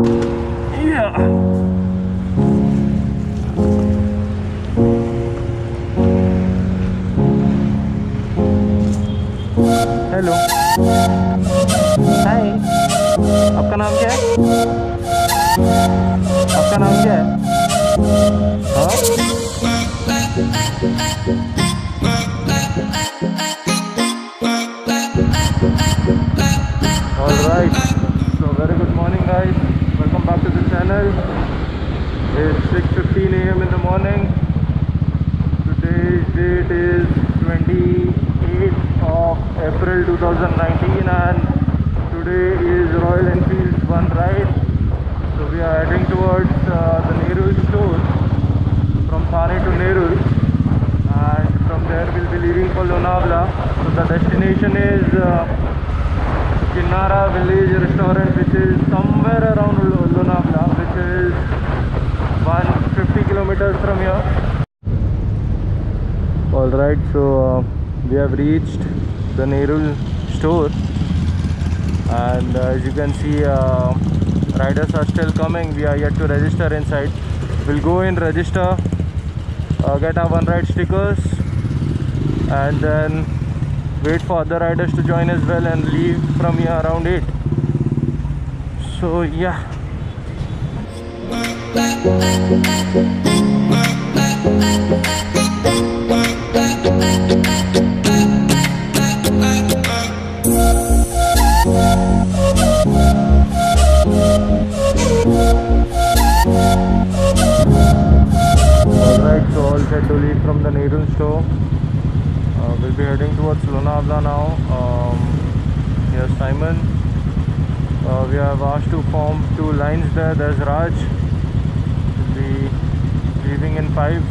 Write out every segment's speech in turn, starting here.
Yeah. Hello, हाय। आपका नाम क्या है? आपका नाम क्या है? हाँ। All right. So very good morning, guys. Welcome back to the channel. It's 6:15 a.m. in the morning. Today's date is 28th of April 2019, and today is Royal Enfield's one ride. So we are heading towards the Nerul store from Thane to Nerul, and from there we'll be leaving for Lonavala. So the destination is Kinnara Village Restaurant, which is somewhere around Lonavala, which is 150 kilometers from here. Alright, so we have reached the Nerul store, and as you can see, riders are still coming. We are yet to register inside. We'll go in, register, get our one ride stickers, and then wait for other riders to join as well and leave from here around 8. So yeah. Alright, so all set to leave from the Nerul store. We'll be heading towards Lonavala now. Here's Simon. We have asked to form 2 lines there. There's Raj. We'll be leaving in 5.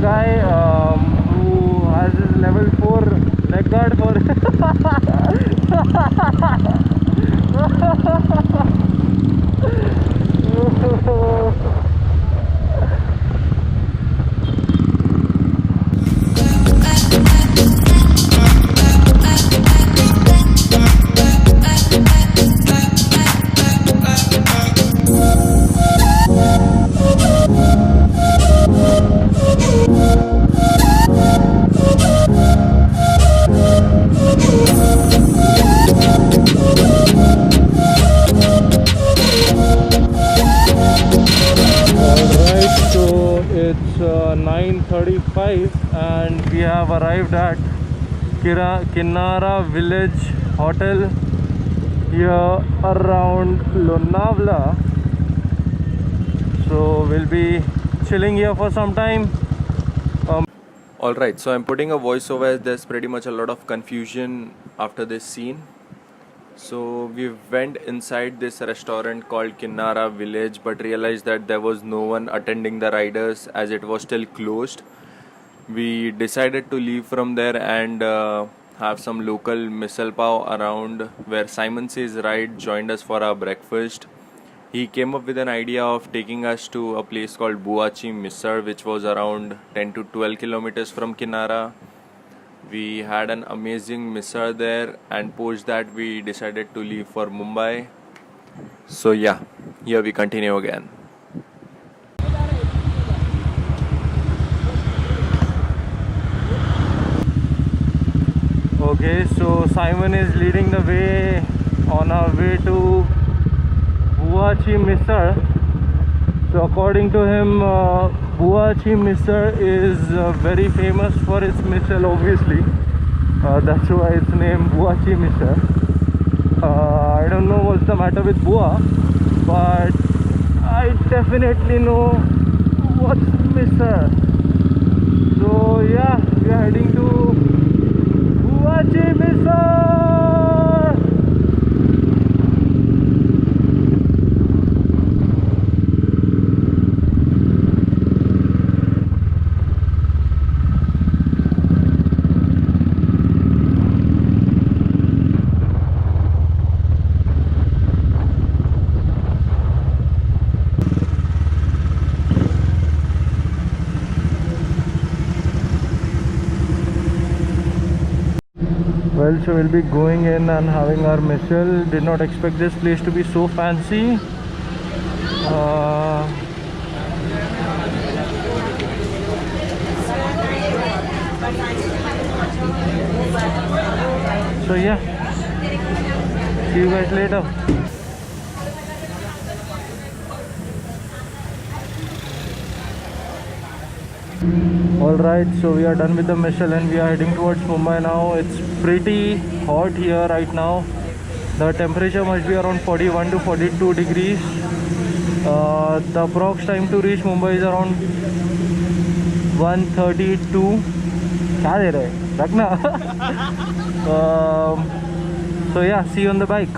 Guy who has his level 4 leg guard for It's 9:35 and we have arrived at Kinnara Village Hotel here around Lonavala. So we'll be chilling here for some time. Alright, so I'm putting a voiceover as there's pretty much a lot of confusion after this scene. So we went inside this restaurant called Kinnara Village, but realized that there was no one attending the riders as it was still closed. We decided to leave from there and have some local misal pav around where Simon Says Ride joined us for our breakfast. He came up with an idea of taking us to a place called Buachi Misar, which was around 10 to 12 kilometers from Kinnara. We had an amazing misal there, and post that we decided to leave for Mumbai. So yeah, here we continue again. Okay, so Simon is leading the way on our way to Buachi Misal. So according to him, Buachi Misal is very famous for its misal, obviously. That's why it's named Buachi Misal. I don't know what's the matter with Bua, but I definitely know what's misal. So yeah, we are heading to Buachi Misal. Well, so we'll be going in and having our misal. Did not expect this place to be so fancy. So yeah, see you guys later. Alright, so we are done with the misal and we are heading towards Mumbai now. It's pretty hot here right now. The temperature must be around 41 to 42 degrees. The approx time to reach Mumbai is around 1:32. क्या दे रहे रखना. So yeah, see you on the bike.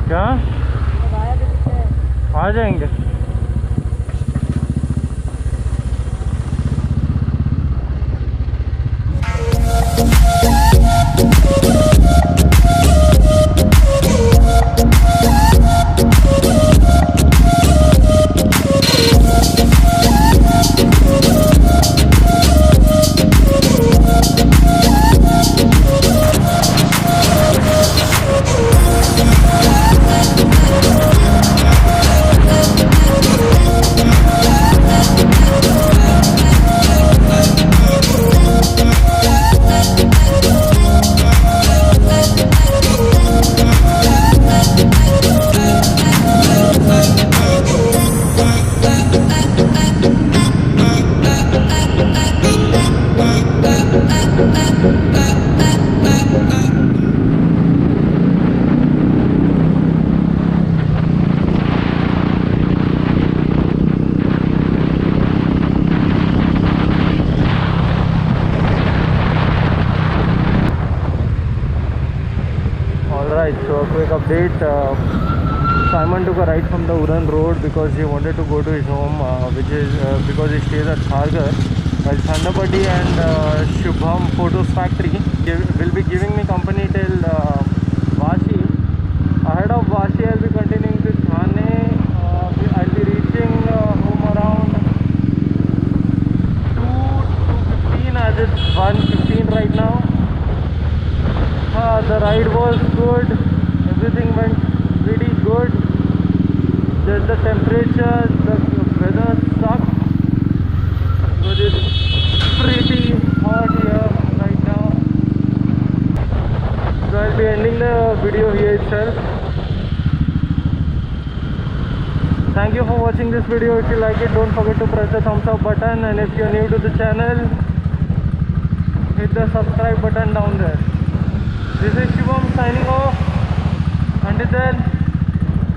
क्या आ जाएंगे. So a quick update, Simon took a ride from the Uran road because he wanted to go to his home, which is because he stays at Kharghar, while Thandapati and Shubham Photos Factory will be giving me company till Vashi. Ahead of Vashi I'll be continuing to Thane. I'll be reaching home around 2:15 as it's 1:15 right now. The ride was good, everything went pretty good. Just the temperature, the weather sucks because it's pretty hot here right now. So I'll be ending the video here itself. Thank you for watching this video. If you like it, don't forget to press the thumbs up button, and if you're new to the channel, hit the subscribe button down there. This is Shubham signing off. Until then,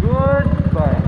goodbye.